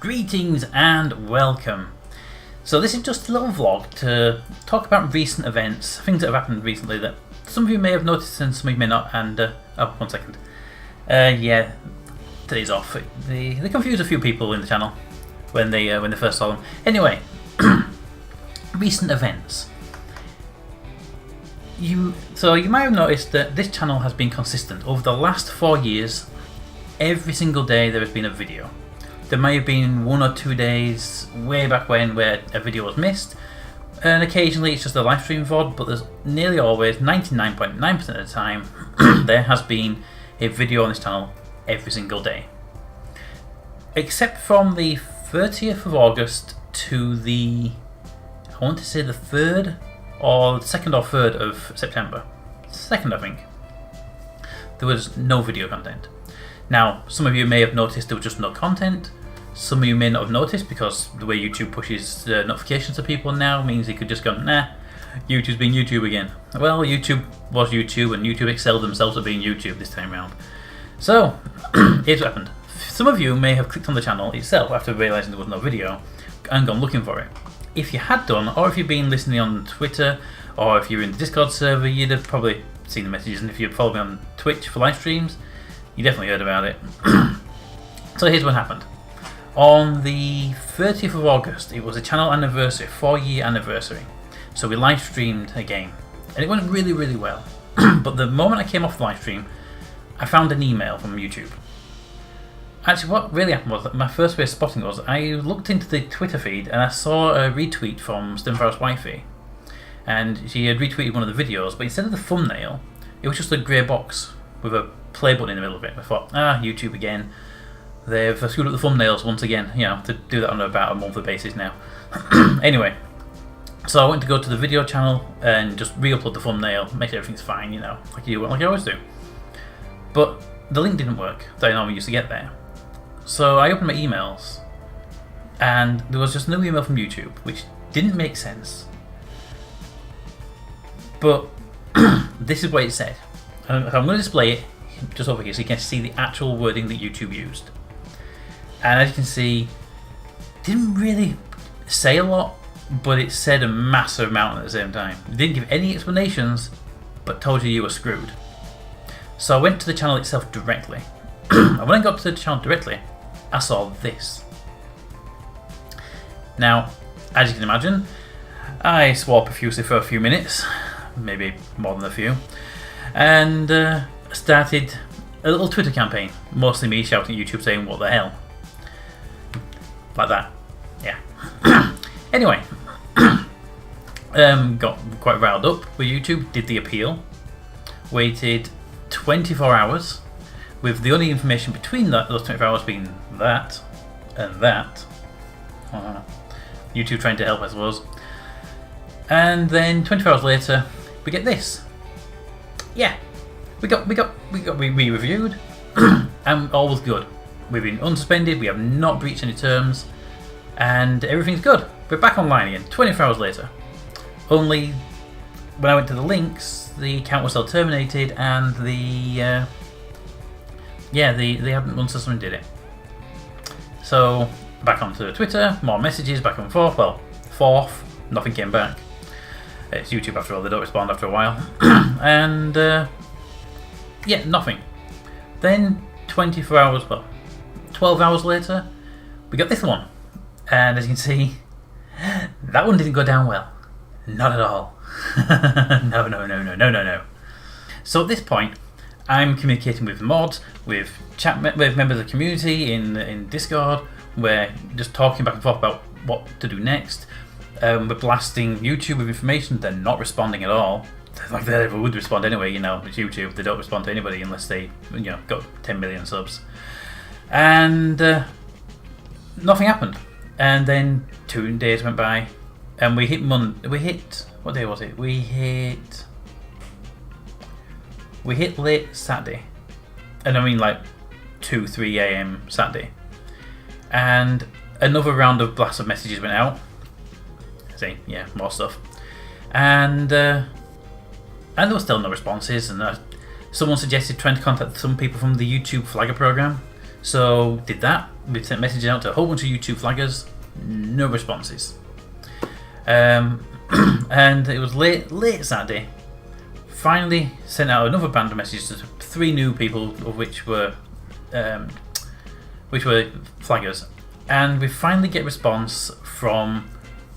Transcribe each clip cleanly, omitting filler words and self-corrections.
Greetings and welcome. So this is just a little vlog to talk about recent events, things that have happened recently that some of you may have noticed and some of you may not. And oh, 1 second. Yeah, today's off. They confused a few people in the channel when they first saw them. Anyway, recent events. You might have noticed that this channel has been consistent over the last 4 years. Every single day there has been a video. There may have been 1 or 2 days way back when where a video was missed, and occasionally it's just a live stream VOD, but there's nearly always, 99.9% of the time, there has been a video on this channel every single day. Except from the 30th of August to the, I want to say the 3rd or 2nd or 3rd of September. 2nd, I think. There was no video content. Now, some of you may have noticed there was just no content. Some of you may not have noticed because the way YouTube pushes notifications to people now means you could just go, nah, YouTube's being YouTube again. Well, YouTube was YouTube and YouTube excelled themselves at being YouTube this time around. So, here's what happened. Some of you may have clicked on the channel itself after realising there was no video and gone looking for it. If you had done, or if you've been listening on Twitter, or if you're in the Discord server, you'd have probably seen the messages, and if you'd followed me on Twitch for live streams, you definitely heard about it. So here's what happened. On the 30th of August, it was a channel anniversary, 4-year anniversary. So we live streamed a game, and it went really, really well. But the moment I came off the live stream, I found an email from YouTube. Actually, what really happened was that my first way of spotting it was I looked into the Twitter feed and I saw a retweet from Stimfar's wifey, and she had retweeted one of the videos, but instead of the thumbnail, it was just a grey box with a play button in the middle of it. I thought, YouTube again. They've screwed up the thumbnails once again, you know, to do that on about a monthly basis now. Anyway, so I went to go to the video channel and just re-upload the thumbnail, make sure everything's fine, you know, like I always do. But the link didn't work that I normally used to get there. So I opened my emails and there was just no email from YouTube, which didn't make sense. But this is what it said. I'm going to display it just over here so you can see the actual wording that YouTube used. And as you can see, it didn't really say a lot, but it said a massive amount at the same time. It didn't give any explanations, but told you were screwed. So I went to the channel itself directly. And when I got to the channel directly, I saw this. Now, as you can imagine, I swore profusely for a few minutes, maybe more than a few, and started a little Twitter campaign, mostly me shouting at YouTube saying, what the hell? Like that, yeah. Anyway, got quite riled up with YouTube, did the appeal, waited 24 hours, with the only information between those 24 hours being that and that. YouTube trying to help, I suppose. And then 24 hours later, we get this. Yeah. We got re-reviewed, and all was good. We've been unsuspended, we have not breached any terms, and everything's good. We're back online again, 24 hours later. Only, when I went to the links, the account was still terminated, and they hadn't unsuspended it. So, back onto Twitter, more messages, back and forth, well, nothing came back. It's YouTube after all, they don't respond after a while. And, yeah, nothing. Then 24 hours, well, 12 hours later, we got this one. And as you can see, that one didn't go down well. Not at all. No. So at this point, I'm communicating with mods, with with members of the community in Discord. We're just talking back and forth about what to do next. We're blasting YouTube with information. They're not responding at all. Like they would respond anyway, you know, it's YouTube. They don't respond to anybody unless they, you know, got 10 million subs. And nothing happened. And then 2 days went by, and we hit what day was it? We hit late Saturday, and I mean like 2-3 a.m. Saturday, and another round of blasts of messages went out. See, yeah, more stuff, and there were still no responses. And someone suggested trying to contact some people from the YouTube Flagger program. So did that. We sent messages out to a whole bunch of YouTube flaggers. No responses. And it was late Saturday. Finally sent out another band of messages to 3 new people, of which were flaggers, and we finally get a response from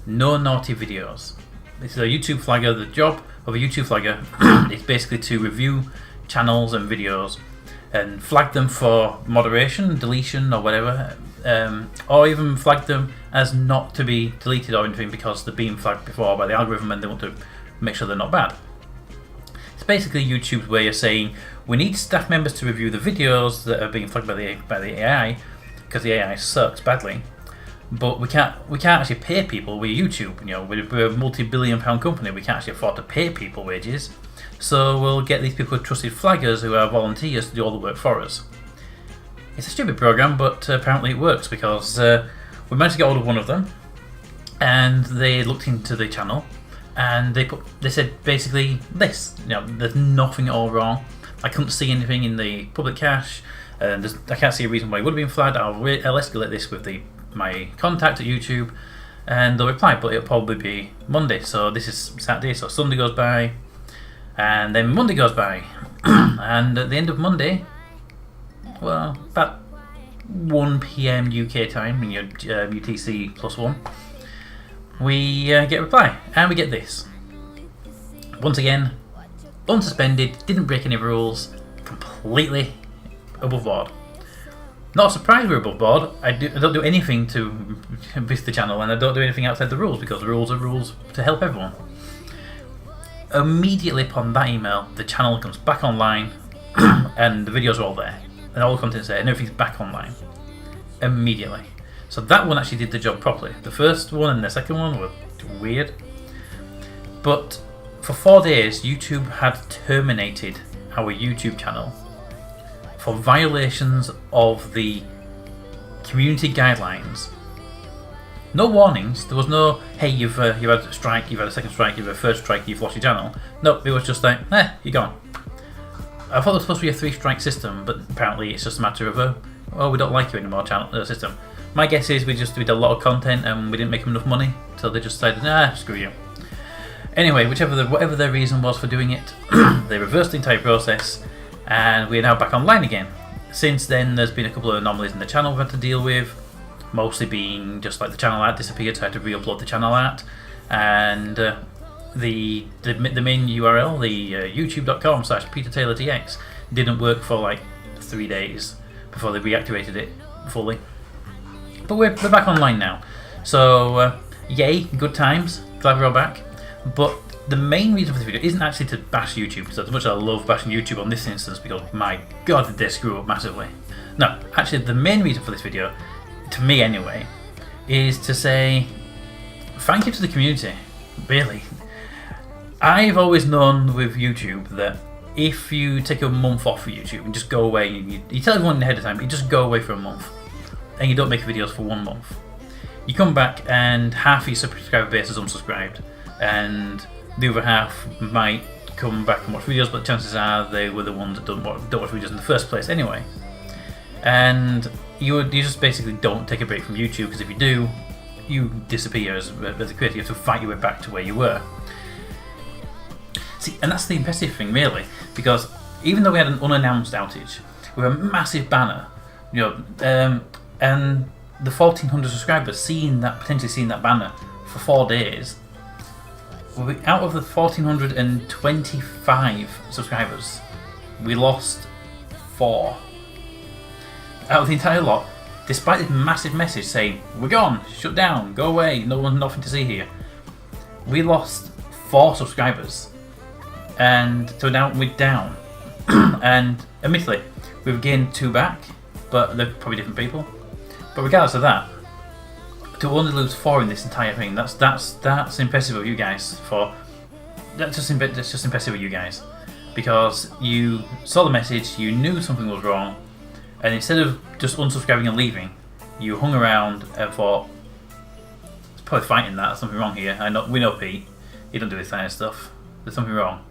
No Naughty Videos. This is a YouTube flagger. The job of a YouTube flagger is basically to review channels and videos and flag them for moderation, deletion, or whatever, or even flag them as not to be deleted or anything because they're being flagged before by the algorithm and they want to make sure they're not bad. It's basically YouTube's way of saying we need staff members to review the videos that are being flagged by the AI because the AI sucks badly, but we can't actually pay people. We're YouTube, we're a multi-billion-pound company. We can't actually afford to pay people wages, so we'll get these people trusted flaggers who are volunteers to do all the work for us. It's a stupid program, but apparently it works because we managed to get hold of one of them, and they looked into the channel, and they said basically this: there's nothing at all wrong. I couldn't see anything in the public cache, and I can't see a reason why it would have been flagged. I'll escalate this with my contact at YouTube, and they'll reply, but it'll probably be Monday. So this is Saturday, so Sunday goes by, and then Monday goes by, and at the end of Monday, well, about 1 PM UK time, in your UTC +1, we get a reply, and we get this. Once again, unsuspended, didn't break any rules, completely above board. Not surprised we're above board. I don't do anything to miss the channel, and I don't do anything outside the rules because the rules are rules to help everyone. Immediately upon that email, the channel comes back online and the videos are all there, and all the content's there, and everything's back online immediately. So that one actually did the job properly. The first one and the second one were weird, but for 4 days YouTube had terminated our YouTube channel for violations of the community guidelines. No warnings. There was no, hey, you've had a strike, you've had a second strike, you've had a third strike, you've lost your channel. No, it was just like, you're gone. I thought it was supposed to be a 3-strike system, but apparently it's just a matter of we don't like you anymore system. My guess is we did a lot of content and we didn't make them enough money, so they just decided, screw you. Anyway, whatever their reason was for doing it, they reversed the entire process, and we're now back online again. Since then, there's been a couple of anomalies in the channel we've had to deal with, mostly being just like the channel art disappeared, so I had to re-upload the channel art, and the main URL, the youtube.com/PeterTaylorTX, didn't work for like 3 days before they reactivated it fully. But we're back online now, so yay, good times, glad we're all back. But the main reason for this video isn't actually to bash YouTube, because as much as I love bashing YouTube on this instance, because my god did they screw up massively. No, actually the main reason for this video, to me anyway, is to say thank you to the community, really. I've always known with YouTube that if you take a month off for YouTube and just go away, you tell everyone ahead of time, you just go away for a month, and you don't make videos for 1 month. You come back and half your subscriber base is unsubscribed, and the other half might come back and watch videos, but chances are they were the ones that don't watch videos in the first place anyway. And you just basically don't take a break from YouTube, because if you do, you disappear as a creator. You have to fight your way back to where you were. See, and that's the impressive thing, really, because even though we had an unannounced outage with a massive banner, and the 1,400 subscribers potentially seeing that banner for 4 days, out of the 1,425 subscribers, we lost 4. Out of the entire lot, despite this massive message saying, we're gone, shut down, go away, nothing to see here, we lost 4 subscribers. And so now we're down. And admittedly, we've gained 2 back, but they're probably different people. But regardless of that, to only lose 4 in this entire thing, that's impressive of you guys. That's just impressive of you guys, because you saw the message, you knew something was wrong, and instead of just unsubscribing and leaving, you hung around and thought, "It's probably fighting that. There's something wrong here. We know Pete. He don't do this kind of stuff. There's something wrong,"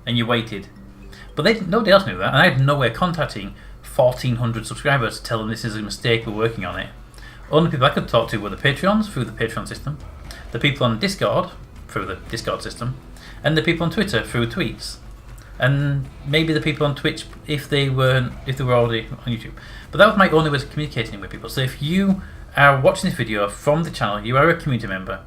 and you waited. But nobody else knew that, and I had no way of contacting 1,400 subscribers to tell them this is a mistake, we're working on it. Only people I could talk to were the Patreons through the Patreon system, the people on Discord through the Discord system, and the people on Twitter through tweets, and maybe the people on Twitch if they were already on YouTube. But that was my only way of communicating with people. So if you are watching this video from the channel, you are a community member,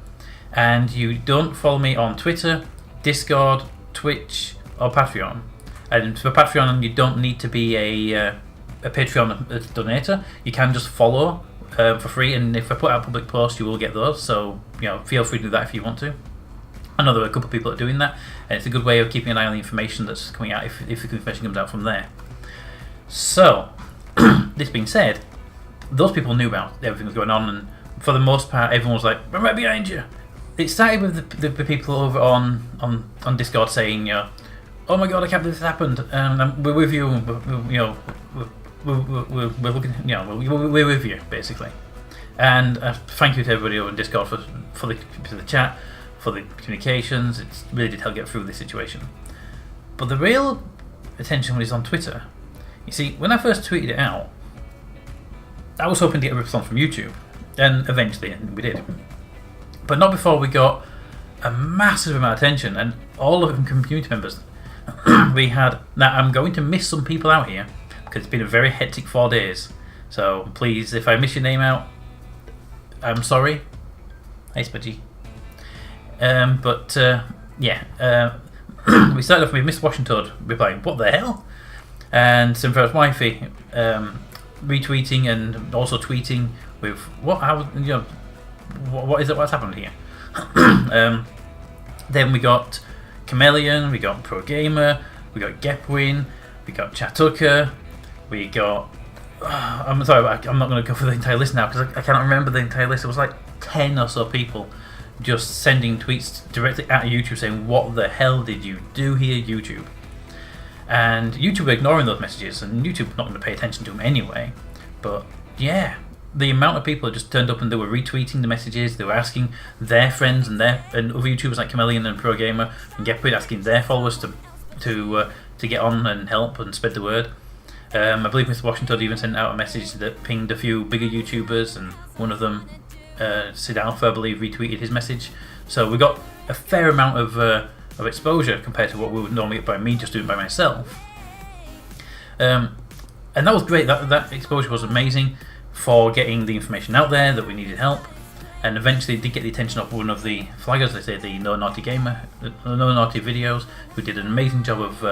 and you don't follow me on Twitter, Discord, Twitch, or Patreon, and for Patreon you don't need to be a Patreon donator. You can just follow for free, and if I put out public posts, you will get those. So feel free to do that if you want to. I know there are a couple of people that are doing that, and it's a good way of keeping an eye on the information that's coming out if the information comes out from there. So, this being said, those people knew about everything that was going on, and for the most part, everyone was like, "We're right behind you." It started with the people over on Discord saying, "Oh my God, I can't believe this happened. We're with you. We're looking. We're with you, basically." And thank you to everybody over on Discord for the chat, for the communications. It really did help get through this situation. But the real attention was on Twitter. You see, when I first tweeted it out, I was hoping to get a response from YouTube, and eventually we did. But not before we got a massive amount of attention, and all of them community members. We had. Now I'm going to miss some people out here because it's been a very hectic 4 days. So please, if I miss your name out, I'm sorry. Hey, Spudgy. We started off with Miss Washington replying, "What the hell?" And Simfra's wifey retweeting and also tweeting with what is it? What's happened here? Then we got Chameleon, we got Pro Gamer, we got Gepwin, we got Chatuka, we got. I'm sorry, I'm not going to go for the entire list now because I cannot remember the entire list. It was like 10 or so people just sending tweets directly at YouTube saying, "What the hell did you do here, YouTube?" And YouTube were ignoring those messages, and YouTube not going to pay attention to them anyway. But yeah, the amount of people that just turned up and they were retweeting the messages, they were asking their friends and other YouTubers like Chameleon and Pro Gamer and Gepwin asking their followers to get on and help and spread the word. I believe Mr. Washington even sent out a message that pinged a few bigger YouTubers, and one of them, Sid Alpha, I believe, retweeted his message. So we got a fair amount of exposure compared to what we would normally get by me just doing it by myself. And that was great. That exposure was amazing for getting the information out there that we needed help, and eventually did get the attention of one of the flaggers, they say, the No Naughty Gamer, No Naughty Videos, who did an amazing job of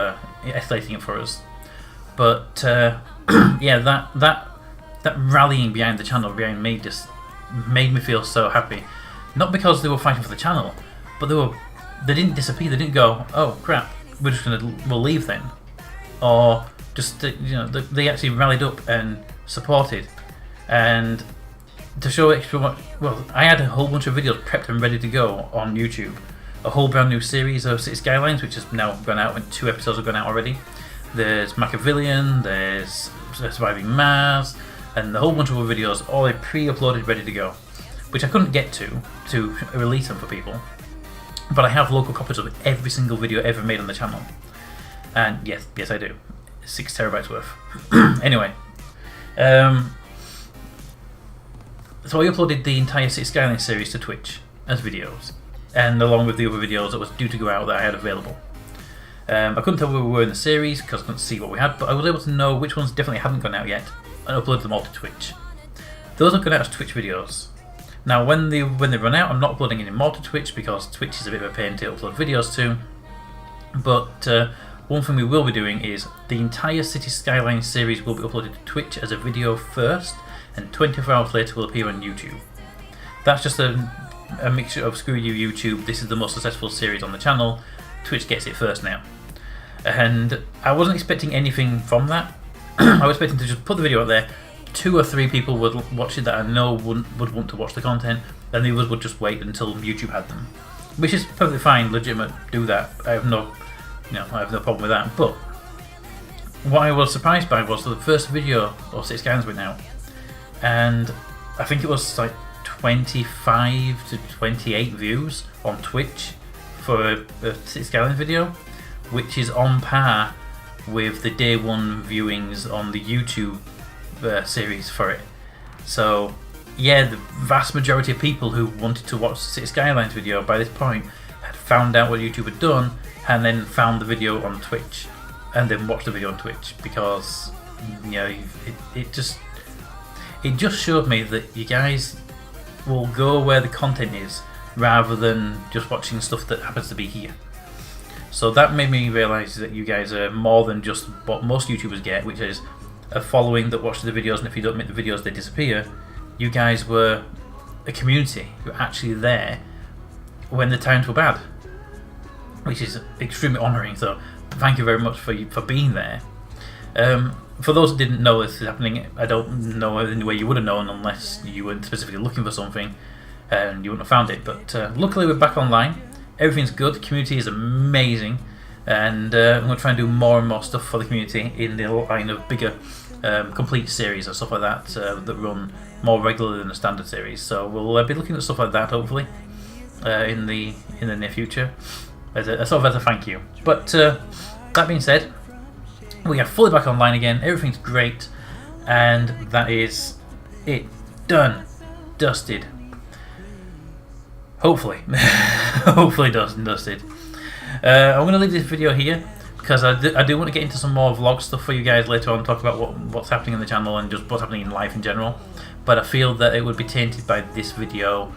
escalating it for us. But yeah, that rallying behind the channel, behind me, just made me feel so happy. Not because they were fighting for the channel, but they didn't disappear. They didn't go, "Oh crap, we'll leave then," or just they actually rallied up and supported. And to show extra, I had a whole bunch of videos prepped and ready to go on YouTube. A whole brand new series of City Skylines, which has now gone out, and 2 episodes have gone out already. There's Machiavellian, there's Surviving Mars, and a whole bunch of other videos, all pre-uploaded, ready to go, which I couldn't get to release them for people. But I have local copies of every single video ever made on the channel. And yes I do. 6 terabytes worth. Anyway. So I uploaded the entire City Skylines series to Twitch as videos, and along with the other videos that was due to go out that I had available. I couldn't tell where we were in the series because I couldn't see what we had, but I was able to know which ones definitely haven't gone out yet and uploaded them all to Twitch. Those are gone out as Twitch videos. Now when they run out, I'm not uploading any more to Twitch because Twitch is a bit of a pain to upload videos to. But one thing we will be doing is the entire City Skylines series will be uploaded to Twitch as a video first, and 24 hours later will appear on YouTube. That's just a mixture of screw you YouTube, this is the most successful series on the channel, Twitch gets it first now. And I wasn't expecting anything from that. I was expecting to just put the video out there, 2 or 3 people would watch it that I know would want to watch the content, and the others would just wait until YouTube had them. Which is perfectly fine, legitimate, do that. I have no problem with that. But what I was surprised by was the first video of City Skylines went out, and I think it was like 25 to 28 views on Twitch for a City Skylines video, which is on par with the day one viewings on the YouTube series for it. So yeah, the vast majority of people who wanted to watch the City Skylines video by this point had found out what YouTube had done and then found the video on Twitch and then watched the video on Twitch, because you know, it just showed me that you guys will go where the content is rather than just watching stuff that happens to be here. So that made me realise that you guys are more than just what most YouTubers get, which is a following that watches the videos, and if you don't make the videos they disappear. You guys were a community who were actually there when the times were bad, which is extremely honouring, so thank you very much for being there. For those who didn't know this is happening, I don't know any way you would have known unless you weren't specifically looking for something and you wouldn't have found it, but luckily we're back online. Everything's good, the community is amazing, and I'm going to try and do more and more stuff for the community in the line of bigger complete series or stuff like that that run more regularly than the standard series. So we'll be looking at stuff like that hopefully in the near future as a sort of as a thank you. But that being said, we are fully back online again, everything's great, and that is it. Done, dusted, hopefully. Hopefully dusted. I'm going to leave this video here because I do want to get into some more vlog stuff for you guys later on, talk about what's happening in the channel and just what's happening in life in general, but I feel that it would be tainted by this video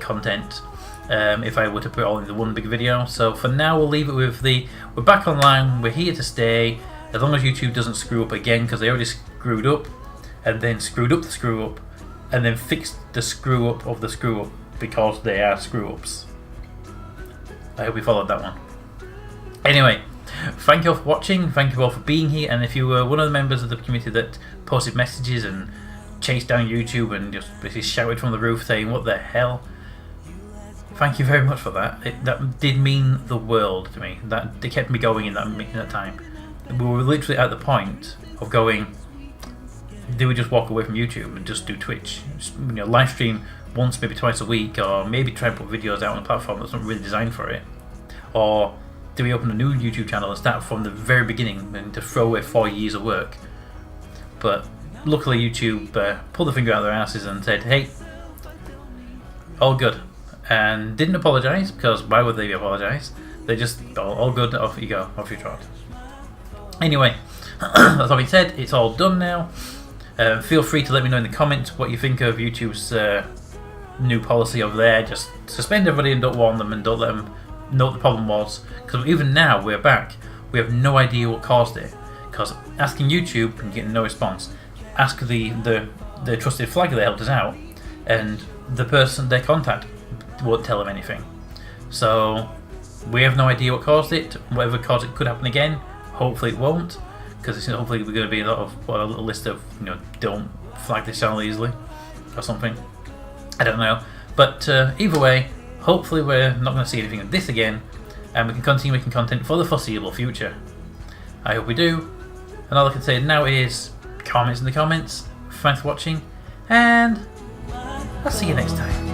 content if I were to put it all into one big video. So for now we'll leave it with we're back online, we're here to stay, as long as YouTube doesn't screw up again, because they already screwed up and then screwed up the screw up and then fixed the screw up of the screw up, because they are screw ups. I hope you followed that one. Anyway, thank you all for watching, thank you all for being here, and if you were one of the members of the community that posted messages and chased down YouTube and just basically shouted from the roof saying what the hell, thank you very much for that. That did mean the world to me. That it kept me going in that time. We were literally at the point of going, do we just walk away from YouTube and just do Twitch? Just, you know, live stream once, maybe twice a week, or maybe try and put videos out on a platform that's not really designed for it? Or do we open a new YouTube channel and start from the very beginning and to throw away 4 years of work? But luckily YouTube pulled the finger out of their asses and said, hey, all good, and didn't apologise, because why would they apologise? They just, all good, off you go, off you trot. Anyway, that's all being said, it's all done now. Feel free to let me know in the comments what you think of YouTube's new policy over there. Just suspend everybody and don't warn them, and don't let them know what the problem was, because even now we're back, we have no idea what caused it, because asking YouTube and getting no response, ask the trusted flag that helped us out, and the person they contact won't tell them anything. So we have no idea what caused it. Whatever caused it could happen again. Hopefully it won't, because hopefully we're going to be a little list of, you know, don't flag this channel easily or something. I don't know, but either way, hopefully we're not going to see anything of this again, and we can continue making content for the foreseeable future. I hope we do, and all I can say now is comments in the comments. Thanks for watching, and I'll see you next time.